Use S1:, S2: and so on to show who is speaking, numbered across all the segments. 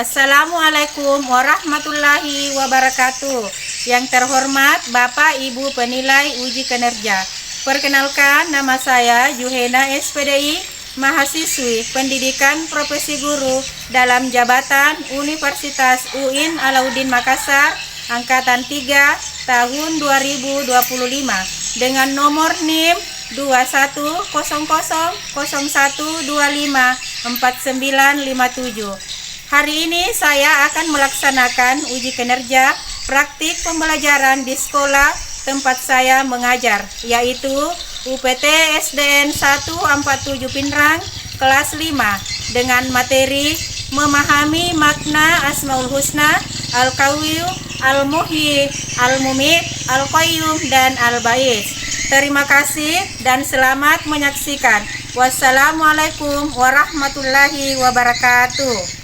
S1: Assalamualaikum warahmatullahi wabarakatuh. Yang terhormat Bapak Ibu penilai uji kinerja. Perkenalkan, nama saya Juhena SPDI, mahasiswi pendidikan profesi guru dalam jabatan Universitas UIN Alauddin Makassar, angkatan 3 tahun 2025 dengan nomor NIM 210001254957. Hari ini saya akan melaksanakan uji kinerja praktik pembelajaran di sekolah tempat saya mengajar, yaitu UPT SDN 147 Pinrang kelas 5 dengan materi memahami makna Asmaul Husna, Al-Qawiyu, Al-Muhyi, Al-Mumit, Al-Qayyum, dan Al-Ba'is. Terima kasih dan selamat menyaksikan. Wassalamualaikum warahmatullahi wabarakatuh.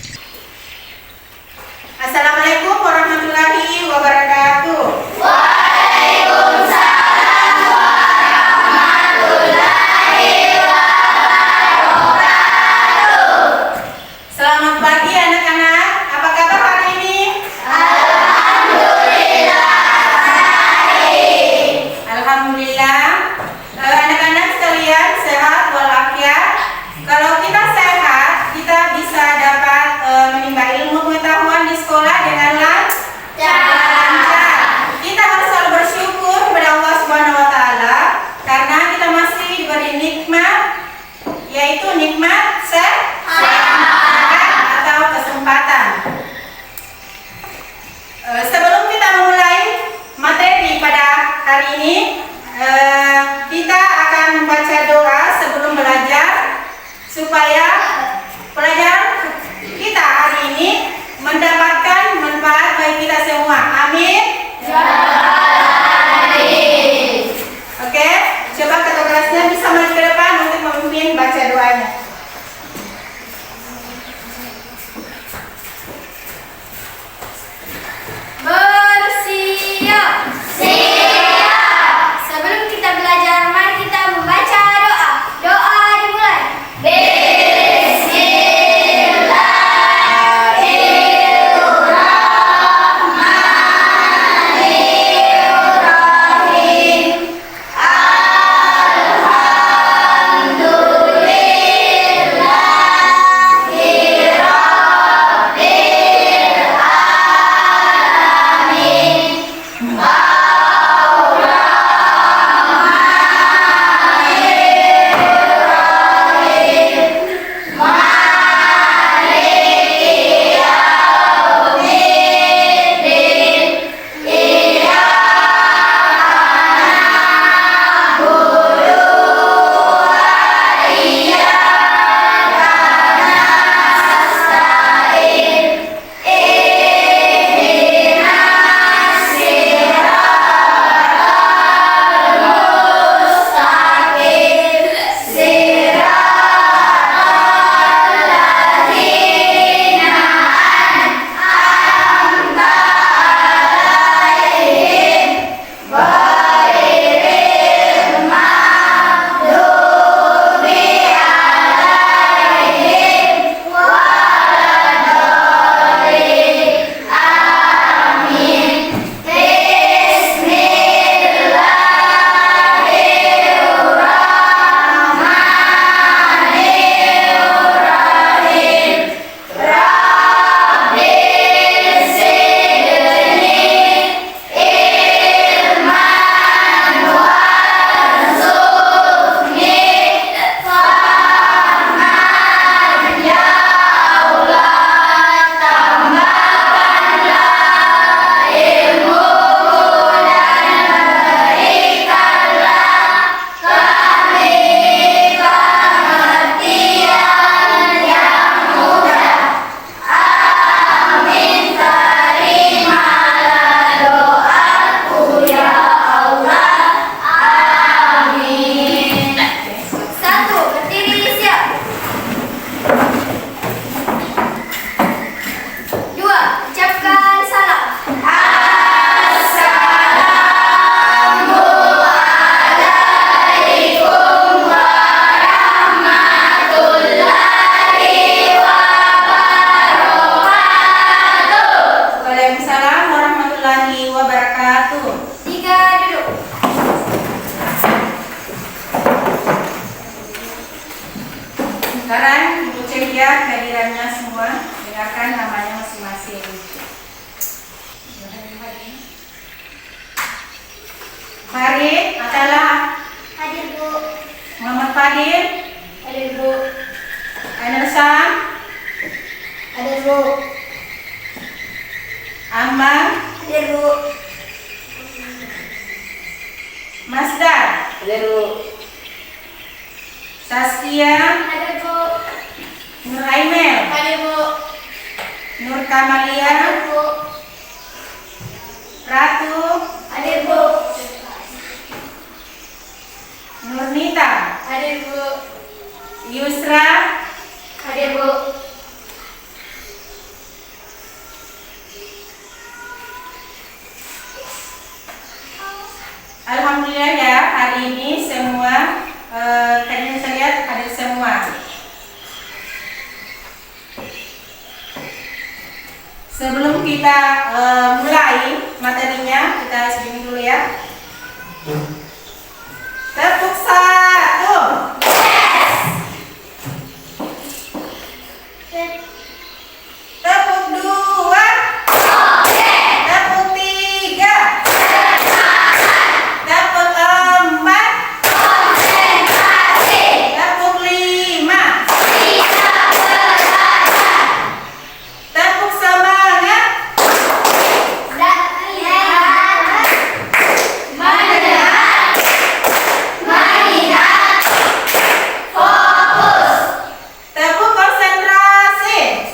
S1: Assalamualaikum warahmatullahi wabarakatuh.
S2: Waalaikumsalam warahmatullahi wabarakatuh.
S1: Selamat pagi anak-anak. Apa kabar hari ini?
S2: Alhamdulillah baik.
S1: Alhamdulillah. Anak-anak sekalian sehat walafiat. Kalau kita sehat, kita bisa dapat menimba ilmu pengetahuan di sekolah dengan lancar. Kita harus selalu bersyukur kepada Allah Subhanahu wa taala karena kita masih diberi nikmat, yaitu nikmat sehat atau kesempatan. Sebelum kita memulai materi pada hari ini, kita akan membaca doa sebelum belajar supaya pelajaran kita hari ini mendapatkan manfaat bagi kita semua. Amin.
S2: Amin.
S1: Oke, coba ketua kelasnya bisa maju ke depan untuk memimpin baca doanya.
S2: Bersiap. Siap. Sebelum kita belajar, mari kita membaca doa. Doa dimulai.
S1: Sekarang Ibu Celia kehadirannya semua, dengarkan namanya masing-masing. Farid Atala,
S2: Hadir Bu.
S1: Muhammad Fadil,
S2: Hadir Bu.
S1: Ainul Sam,
S2: Hadir Bu.
S1: Ahmad,
S2: Hadir Bu.
S1: Masdar,
S2: Hadir Bu.
S1: Saskia,
S2: Hadir Bu.
S1: Nur Aimel,
S2: Hadir Bu.
S1: Nur Kamalia,
S2: Hadir Bu.
S1: Ratu,
S2: Hadir Bu.
S1: Nurnita,
S2: Hadir Bu.
S1: Yusra,
S2: Hadir Bu.
S1: Alhamdulillah ya, hari ini semua tadi saya lihat hadir semua. Sebelum kita mulai materinya, kita segini dulu ya. Tepuk satu, tepuk dua, tepuk tiga, tepuk empat, tepuk lima, tepuk semangat, tepuk konsentrasi,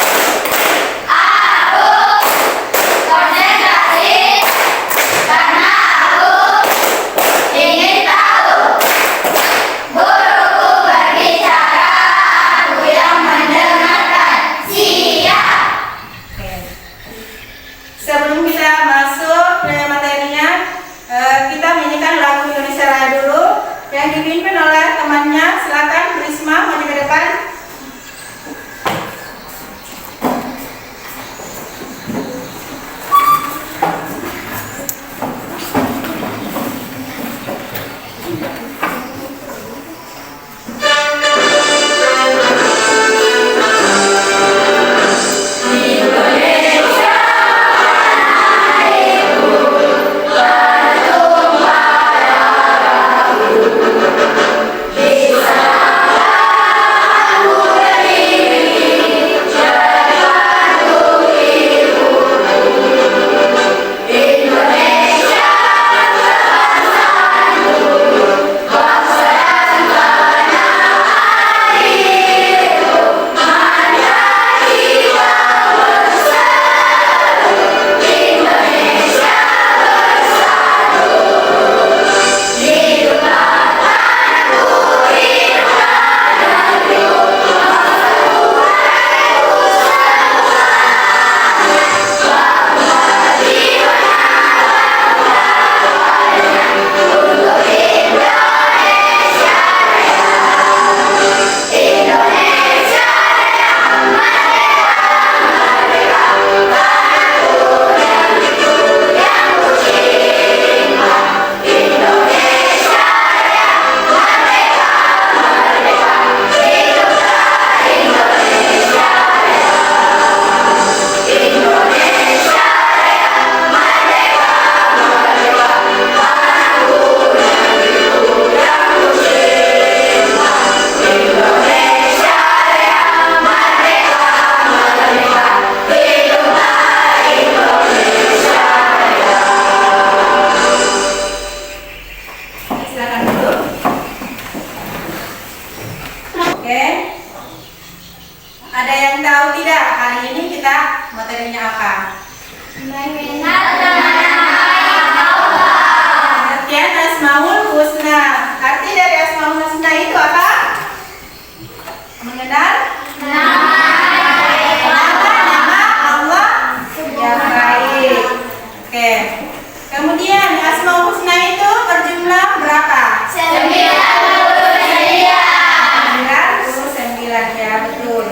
S1: Oke. Sebelum kita masuk ke materinya, kita menyanyikan lagu Indonesia Raya dulu yang dipimpin oleh temannya. Silakan Risma maju ke depan. Silakan dulu. Oke. Ada yang tahu tidak hari ini kita materinya apa? Pengertian Asmaul Husna. Arti dari Asmaul Husna itu apa? Mengenal nama Allah yang baik. Oke. Kemudian Asmaul Husna itu berjumlah berapa? 99 ya, betul.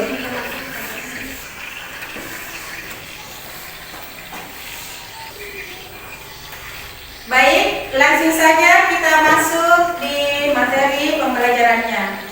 S1: Baik, langsung saja kita masuk di materi pembelajarannya.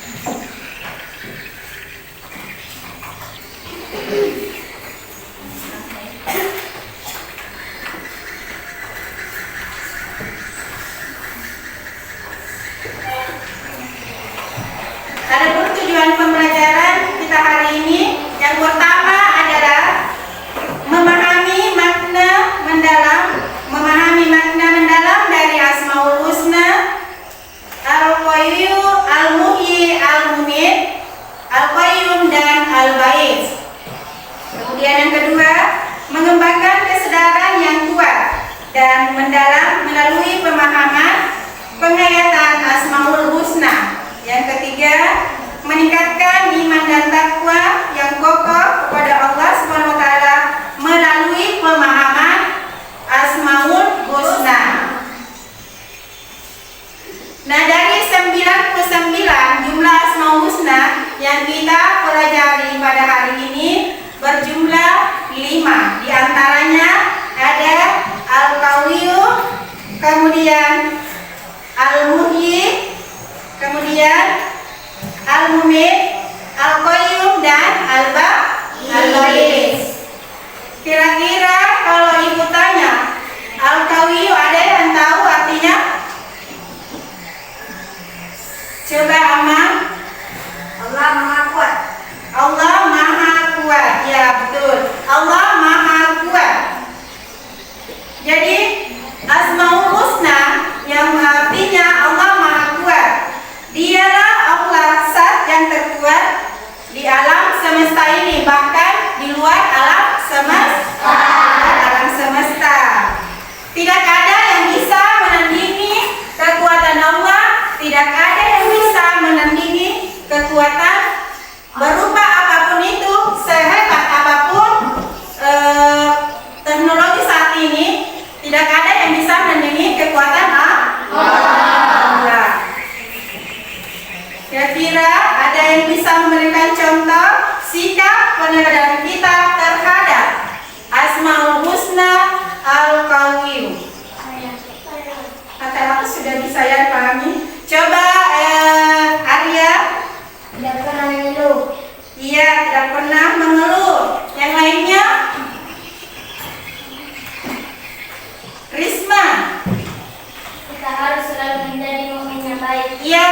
S1: kedua, mengembangkan kesadaran yang kuat dan mendalam melalui pemahaman penghayatan Asmaul Husna. Yang ketiga, meningkatkan iman dan takwa yang kokoh kepada Allah Subhanahu wa taala melalui pemahaman Asmaul Husna. Nah, dari 99 jumlah Asmaul Husna yang kita pelajari pada hari ini berjumlah 5. Di antaranya ada Al-Qawiyyu, kemudian Al-Muhyi, kemudian Al-Mumit, Al-Qayyum, dan Al-Ba'is. Kira-kira kalau ibu tanya Al-Qawiyyu, ada yang tahu artinya? Coba Amal.
S2: Allah Maha Kuat.
S1: Allah Maha Kuat. Ya, betul. Allah Maha Kuat. Jadi Asmaul Husna yang artinya Allah Maha Kuat, dialah Allah zat yang terkuat di alam semesta ini, bahkan di luar alam semesta. Tidak ada yang bisa menandingi kekuatan Allah, tidak ada yang bisa menandingi kekuatan berupa apapun itu, sehebat apapun teknologi saat ini, tidak ada yang bisa menandingi kekuatan Allah. Kira-kira ada yang bisa memberikan contoh sikap pengendalian kita terhadap Asmaul Husna Al-Qawiyyu? Kata aku sudah bisa ya dipahami. Coba Arya.
S2: Tidak pernah mengeluh.
S1: Iya, tidak pernah mengeluh. Yang lainnya? Risma.
S2: Kita harus selalu menjadi mukmin yang baik.
S1: Iya,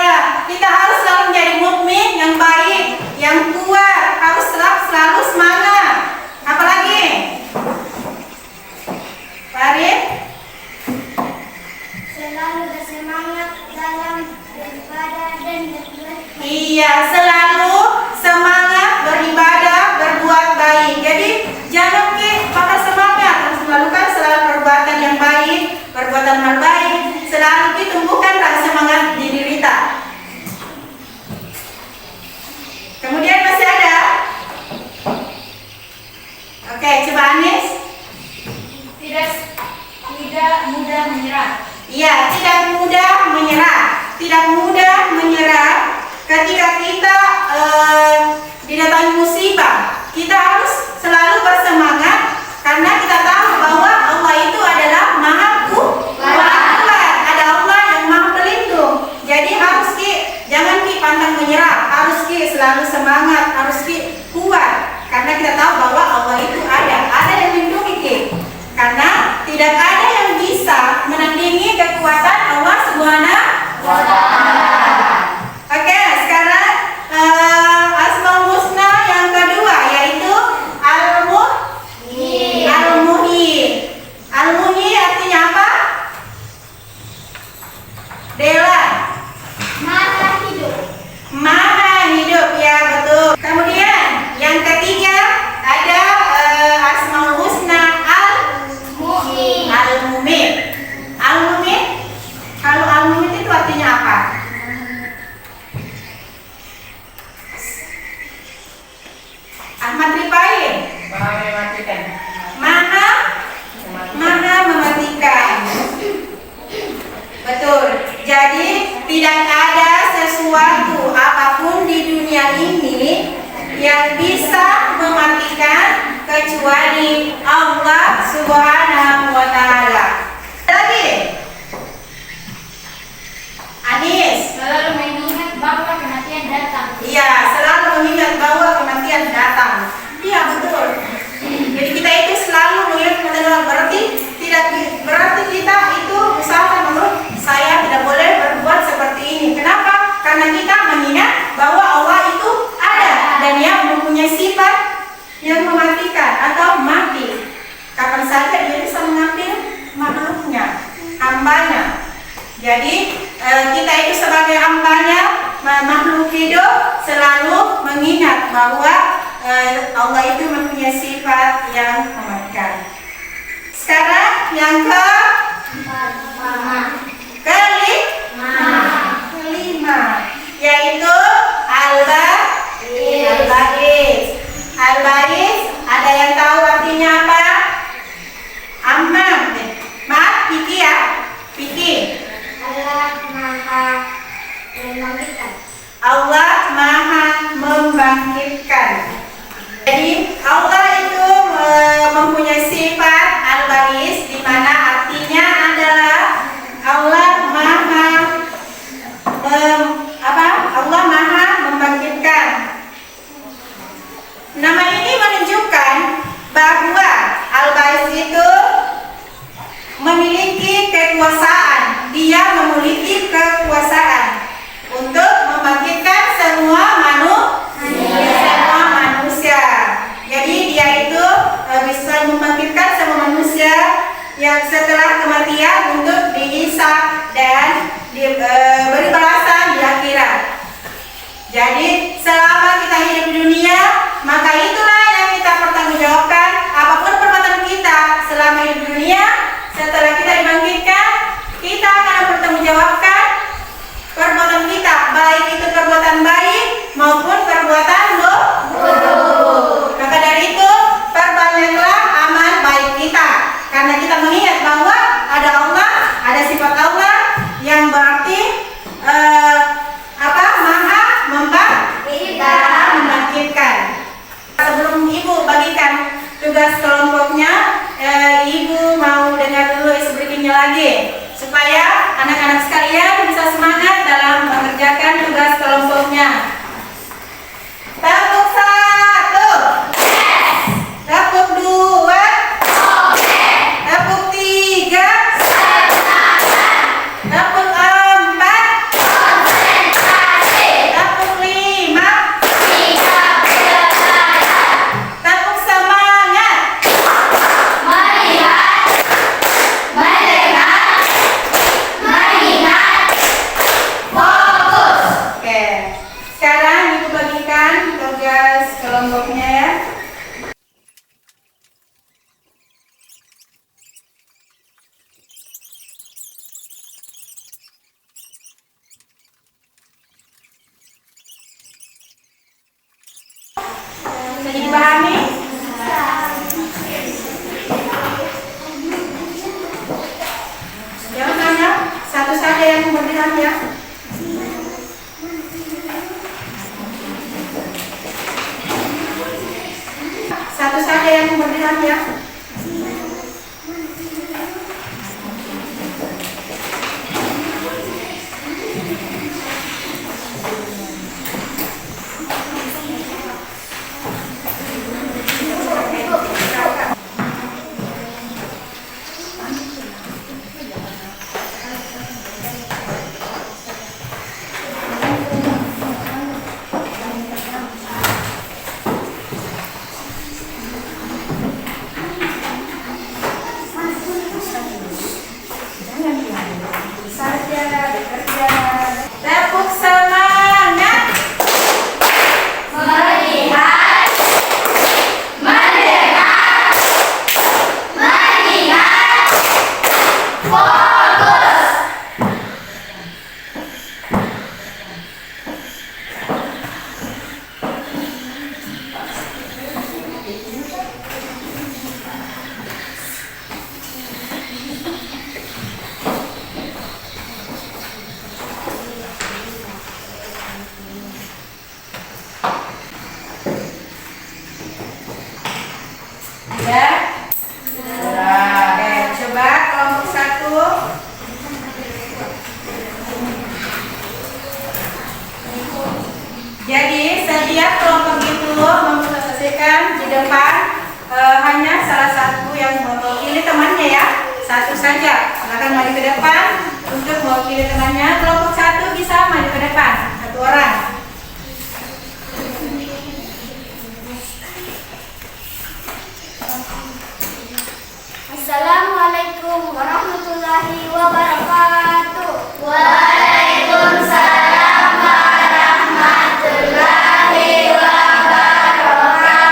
S1: kita harus selalu menjadi mukmin yang baik, yang kuat, harus selalu semangat. Apalagi? Farid?
S2: Selalu bersemangat dalam beribadah dan berbuat baik.
S1: Iya, selalu semangat beribadah, berbuat baik. Jadi jangan patah semangat, harus melakukan selalu perbuatan yang baik, perbuatan hal baik. Selalu ditumbuhkan rasa semangat di diri kita. Kemudian masih ada? Oke, coba Anis.
S2: Tidak mudah menyerah.
S1: Iya, tidak mudah menyerah. Tidak mudah menyerah ketika kita didatangi musibah. Kita harus selalu bersemangat karena kita tahu bahwa Allah itu adalah Maha Kuat. Ada Allah yang Maha Pelindung. Jadi harus jangan pantang menyerah. Harus selalu semangat, harus kuat karena kita tahu bahwa Allah itu ada yang melindungi kita. Karena tidak ada yang bisa menandingi kekuatan Allah Subhanahu wa taala. Oke, sekarang Asmaul Husna yang kedua yaitu Al-Muhyi. Al-Muhyi artinya apa? Dela.
S2: Maha hidup.
S1: Maha hidup, ya betul. Kemudian yang ketiga ada Asmaul Husna
S2: Muhyi.
S1: Al-Mumit. Al-Mumit, kalau Al-Mumit itu artinya apa? Ahmad Rifain. Maha mematikan. Betul. Jadi tidak ada sesuatu apapun di dunia ini yang bisa mematikan kecuali Allah Subhanahu wa taala. Lagi. Anis.
S2: Selalu mengingat bahwa kematian datang.
S1: Iya, selalu mengingat bahwa kematian datang. Iya, betul. Jadi kita itu selalu mengingat kematian datang. Berarti kita itu misalkan menurut saya tidak boleh berbuat seperti ini. Kenapa? Karena kita mengingat bahwa Allah itu ada dan yang mempunyai sifat yang mematikan atau mati. Kapan saja dia bisa mengambil makhluknya, hambanya. Jadi kita itu sebagai hambanya, makhluk hidup, selalu mengingat bahwa Allah itu mempunyai sifat yang mematikan. Sekarang yang kelima, yaitu al-ba'is. Al-ba'is, ada yang tahu artinya apa? Ammam. Maaf, Piki ya. Piki.
S2: Allah Maha membangkitkan.
S1: Allah Maha membangkitkan. Jadi Allah itu mempunyai sifat al-ba'is, di mana artinya adalah Allah Maha Allah Maha membangkitkan. Nama ini menunjukkan bahwa al-ba'is itu memiliki kekuasaan. Dia memiliki kekuasaan untuk membangkitkan semua manusia. Jadi dia itu bisa membangkitkan semua manusia yang setelah kematian untuk dihisab dan diberi balasan di akhirat. Jadi selama kita hidup di dunia, maka itulah yang kita pertanggungjawabkan. Apapun perbuatan kita selama hidup di dunia, setelah kita dibangkitkan, kita akan bertanggungjawabkan perbuatan kita, baik itu perbuatan baik maupun perbuatan buruk. Maka dari itu, perbanyaklah amal baik kita, karena kita mengingat bahwa ada Allah, ada sifat Allah yang berarti Maha membangkitkan. Sebelum Ibu bagikan tugas kelompoknya, Ibu mau dengar dulu berikutnya lagi, supaya anak-anak sekalian bisa semangat dalam mengerjakan tugas kelompoknya. Tepuk 1, tepuk 2, tepuk 3, tepuk 4, tepuk 5, tepuk semangat. Oke, sekarang Ibu bagikan tugas kelompoknya ya. Bisa dipahami? Jangan hanya satu saja yang memberikan ya. Satu saja yang memberikan ya. Tepuk semangat.
S2: Melihat, mendengar, mengingat, fokus.
S1: Ya. Coba kelompok 1. Jadi setiap kelompok itu memposisikan di depan hanya salah satu yang mewakili temannya ya. Satu saja. Silakan maju ke depan untuk mewakili temannya. Kelompok 1 bisa maju ke depan. Satu orang.
S2: Assalamualaikum warahmatullahi wabarakatuh. Waalaikumsalam warahmatullahi wabarakatuh.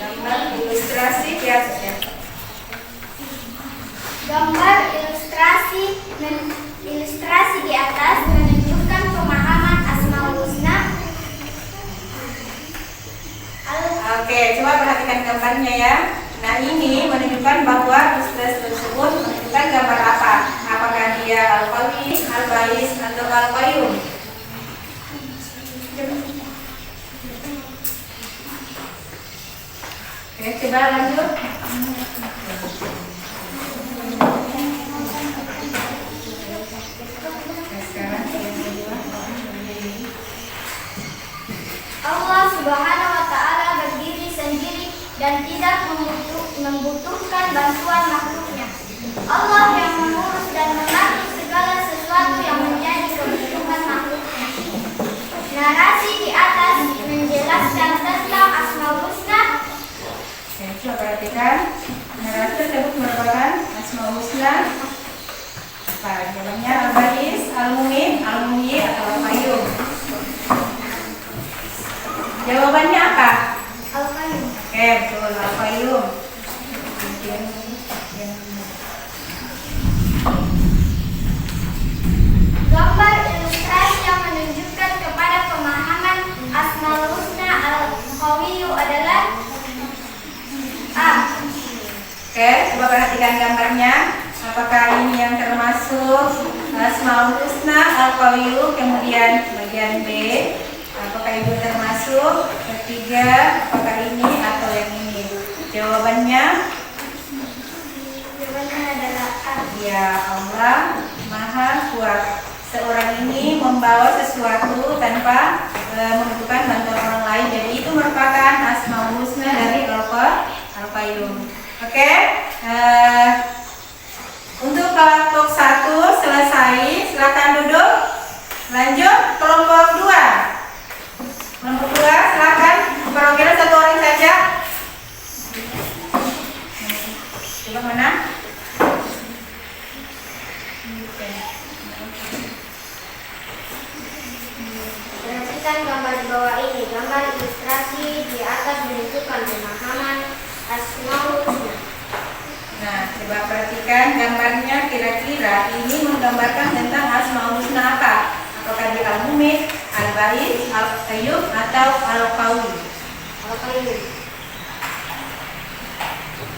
S1: Gambar ilustrasi di atasnya.
S2: Gambar ilustrasi di atas menunjukkan pemahaman Asmaul Husna.
S1: Oke, coba perhatikan gambarnya ya. Nah, ini menunjukkan bahwa ilustrasi tersebut menunjukkan gambar apa? Apakah dia Al-Qawi, Al-Bais, atau Al-Qayyum? Oke, coba lanjut.
S2: Allah Subhanahu wa Ta'ala berdiri sendiri dan tidak membutuhkan bantuan makhluknya. Allah yang mengurus dan mengatur segala sesuatu yang menjadi kebutuhan makhluknya. Narasi di atas menjelaskan tentang Asmaul Husna.
S1: Oke, coba perhatikan. Narasi tersebut merupakan Asmaul Husna. Apa jawabannya? Al-Bais, Al-Mu'min, Al-Muhyi, atau Al-Qayyum? Jawabannya apa?
S2: Al-Qayyum.
S1: Oke, betul, Al-Qayyum.
S2: Gambar ilustrasi yang menunjukkan kepada pemahaman Asmaul Husna Al-Qawiyyu adalah A.
S1: Oke, coba perhatikan gambarnya. Apakah ini yang termasuk Asmaul Husna Al-Qawiyyu? Kemudian bagian B, apakah itu termasuk? Ketiga, apakah ini atau yang ini? Jawabannya
S2: Adalah A.
S1: ya, Allah Maha Kuat. Seorang ini membawa sesuatu tanpa membutuhkan bantuan orang lain. Jadi itu merupakan Asmaul Husna dari Al-Qayyum. Oke, untuk kelompok 1 selesai. Silakan duduk. Lanjut kelompok 2. Kelompok 2 silakan. Perwakilan satu orang saja. Coba mana?
S2: Perhatikan gambar di bawah ini. Gambar ilustrasi di atas menunjukkan pemahaman Asmaul Husna.
S1: Nah, coba perhatikan gambarnya, kira-kira ini menggambarkan tentang Asmaul Husna apa? Apakah dia Al-Mu'min, Al-Bais, Al-Qayyum, atau Al-Qawi?
S2: Al-Qayyum.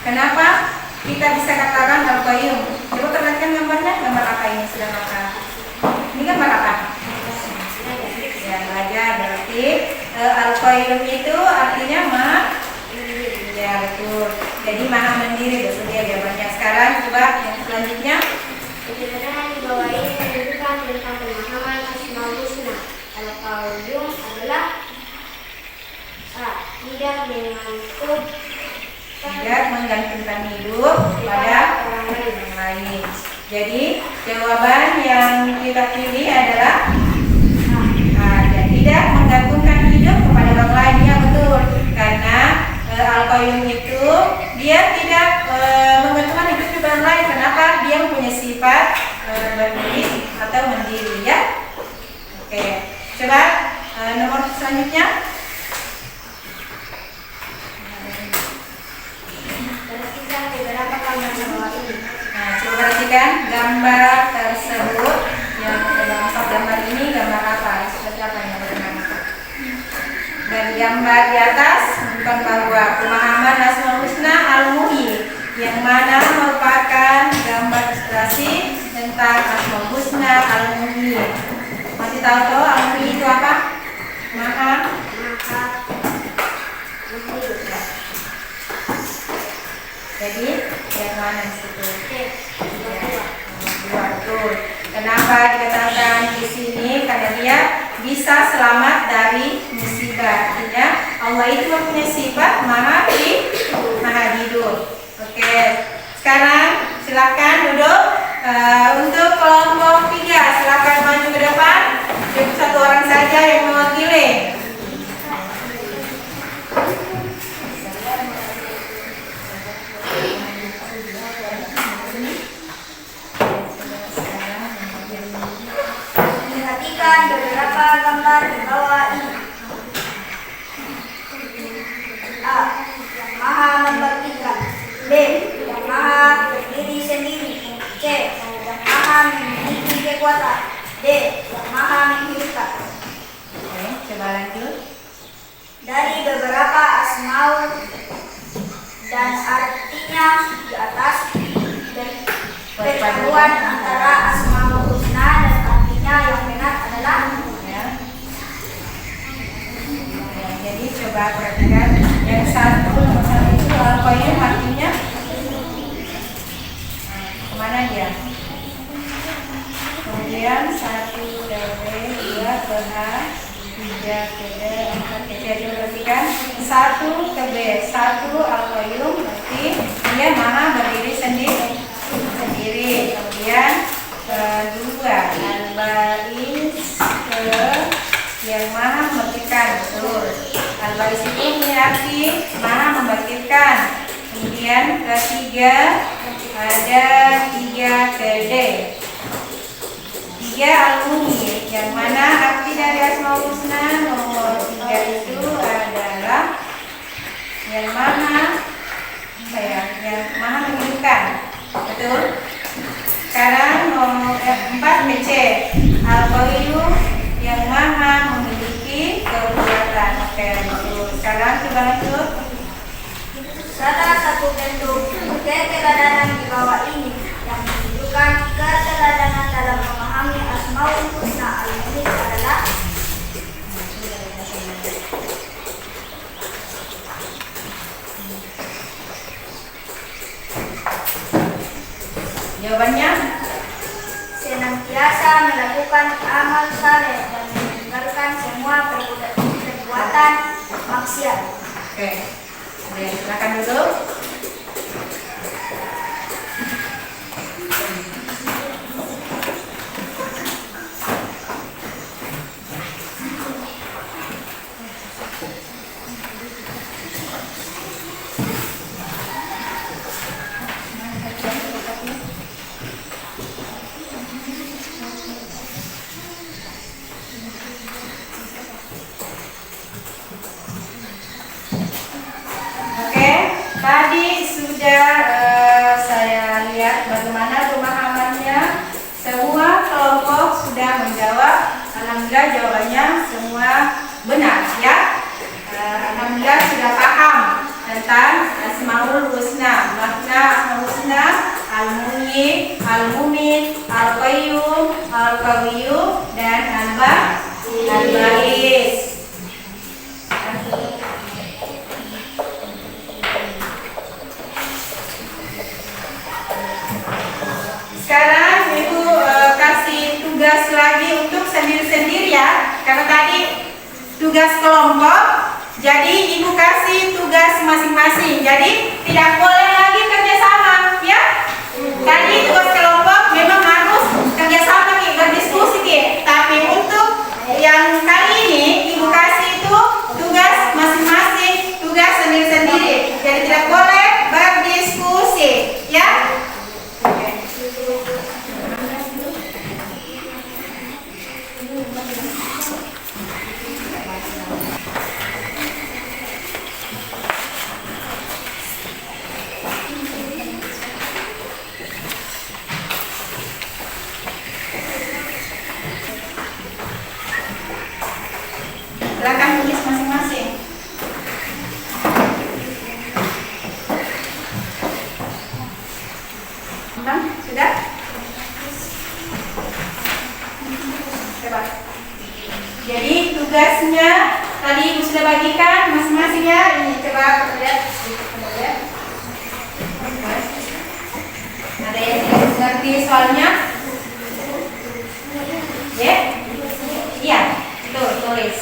S1: Kenapa kita bisa katakan Al-Qayyum? Coba perhatikan gambarnya, gambar apa ini? Sedang apa? Ini gambar apa? Ya, belajar. Berarti Al-Qayyum itu artinya ya, betul. Jadi Maha Mandiri, betul ya jawabannya. Sekarang coba yang selanjutnya.
S2: Kebenaran di bawah ini menunjukkan tentang pemahaman Asmaul Husna. Al-Qayyum adalah A. Tidak
S1: menggantungkan hidup pada orang lain. Jadi jawaban yang kita pilih adalah tidak menggantungkan hidup kepada orang lain. Ya, betul. Karena Al-Qayyum itu dia tidak menggantungkan hidup kepada orang lain. Kenapa? Dia mempunyai sifat berdiri atau mandiri, ya. Oke, coba nomor selanjutnya.
S2: Perhatikan beberapa gambar di bawah ini.
S1: Nah, coba perhatikan gambar tersebut. Yang dalam gambar ini gambar apa? Seperti apa yang bagaimana? Dari gambar di atas menunjukkan bahwa pemahaman Asmaul Husna Al-Muhyi, yang mana merupakan gambar ilustrasi tentang Asmaul Husna Al-Muhyi. Masih tahu Al-Muhyi itu apa? Maha. Jadi yang mana di situ? Betul. Kenapa dikatakan di sini? Karena dia bisa selamat dari musibah. Artinya Allah itu mempunyai sifat maha hidup. Oke. Sekarang silakan duduk. Untuk kelompok 3 silakan maju ke depan. Cukup satu orang saja yang mewakili.
S2: perhatikan beberapa gambar di bawah ini. A. Yang maha membangkitkan. B. Yang maha berdiri sendiri. C. Yang maha memiliki kekuatan. D. Yang maha menghidupkan.
S1: Oke, coba lanjut.
S2: Dari beberapa asmaul dan artinya di atas, perpaduan antara asmaul husna dan artinya yang benar adalah
S1: Ya. Jadi coba perhatikan yang nomor satu itu Al-Qayyum artinya kemana dia? Kemudian 1 ke B, 2 ke H, 3 ke D, 4 ke C. Coba perhatikan 1 ke B. 1 Al-Qayyum berarti dia maha berdiri sendiri. Kemudian 2 Al-Ba'is ke yang maha membangkitkan. Betul. Al-Ba'is itu berarti maha membangkitkan. Kemudian ketiga ada 3 ke D. 3 Al-Muhyi, yang mana arti dari Asmaul Husna nomor 3 itu adalah yang maha yang maha menghidupkan. Betul. Sekarang nomor 4 BC Al-Qayyum yang maha memiliki kekuatan. Oke, betul. Sekarang coba lanjut.
S2: salah satu bentuk keteladanan di bawah ini yang menunjukkan keteladanan dalam memahami Asmaul Husna al-Muhyi adalah
S1: Jawabannya
S2: senantiasa melakukan amal saleh dan meninggalkan semua perbuatan maksiat.
S1: oke. Oke, silakan dulu. Tadi sudah saya lihat bagaimana pemahamannya. Semua kelompok sudah menjawab. Alhamdulillah jawabannya semua benar ya. Alhamdulillah sudah paham tentang Asmaul Husna. Makna Asmaul Husna Al-Muhyi, Al-Mumin, Al-Qayyum, Al-Qawiyyu dan Al-Ba'is. Sekarang Ibu kasih tugas lagi untuk sendiri-sendiri ya. Karena tadi tugas kelompok, jadi Ibu kasih tugas masing-masing. Jadi tidak boleh lagi kerjasama ya. Tadi tugas kelompok memang harus kerjasama nih, berdiskusi nih. Tapi untuk yang kali ini Ibu kasih itu tugas masing-masing, tugas sendiri-sendiri. Jadi tidak boleh berdiskusi ya. Silakan tulis masing-masing. Sudah? Coba. Jadi tugasnya tadi Ibu sudah bagikan masing-masing ya. Ini coba lihat. Ada yang tidak mengerti soalnya? Ya? Iya, tuh tulis.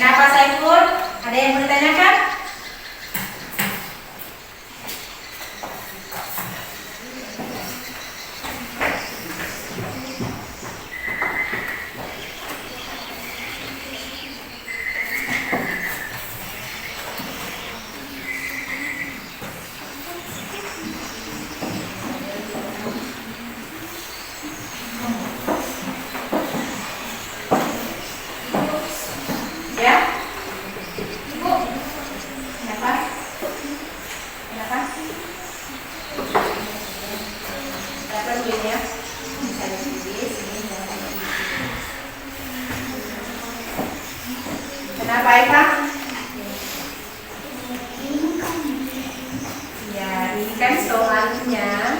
S1: Kenapa Saiful? Ada yang mau ditanyakan? Ya? Kenapa? Kenapa? Kenapa begini ya? Bisa ditulis ini jangan begini. Kenapa Eva? Ya, ini kan soalnya.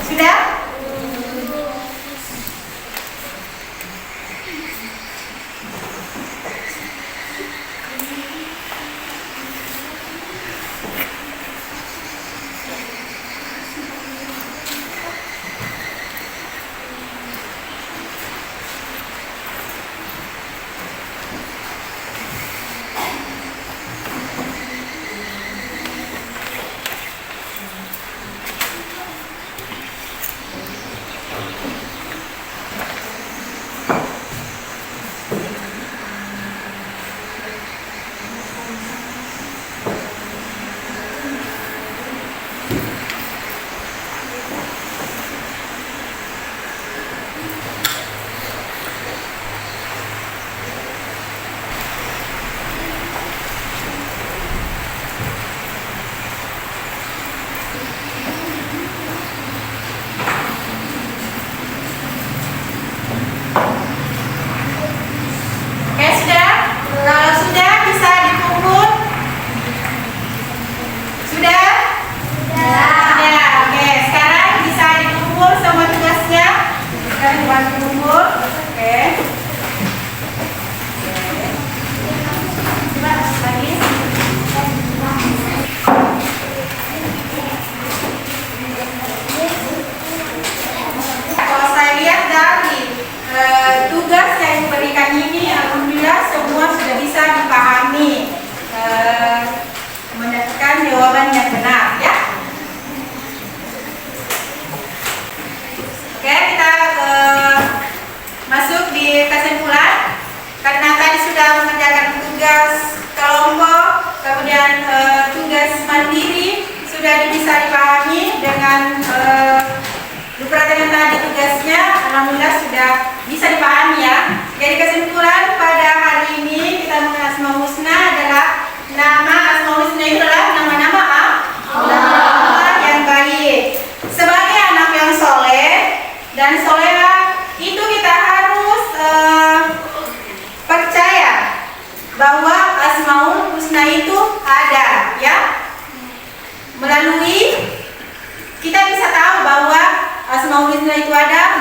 S1: Sudah? Oke, sudah? Kalau sudah bisa dikumpul? Sudah? Sudah. Oke, sekarang bisa dikumpul semua tugasnya. Sekarang buat dikumpul. Oke. Coba lagi. Kalau saya lihat dari tugas yang diberikan ini, alhamdulillah semua sudah bisa dipahami, mendapatkan jawaban yang benar, ya. Oke, kita masuk di kesimpulan. Karena tadi sudah mengerjakan tugas kelompok, kemudian tugas mandiri sudah bisa dipahami dengan diperhatikan tadi tugasnya, alhamdulillah sudah bisa dipahami ya. Jadi kesimpulan pada hari ini kita mengenal Asmaul Husna adalah nama Asmaul Husna itu adalah nama-nama Allah yang baik. Sebagai anak yang soleh dan soleha itu kita harus percaya bahwa Asmaul Husna itu ada, ya. Melalui kita bisa tahu bahwa Asmaul Husna itu ada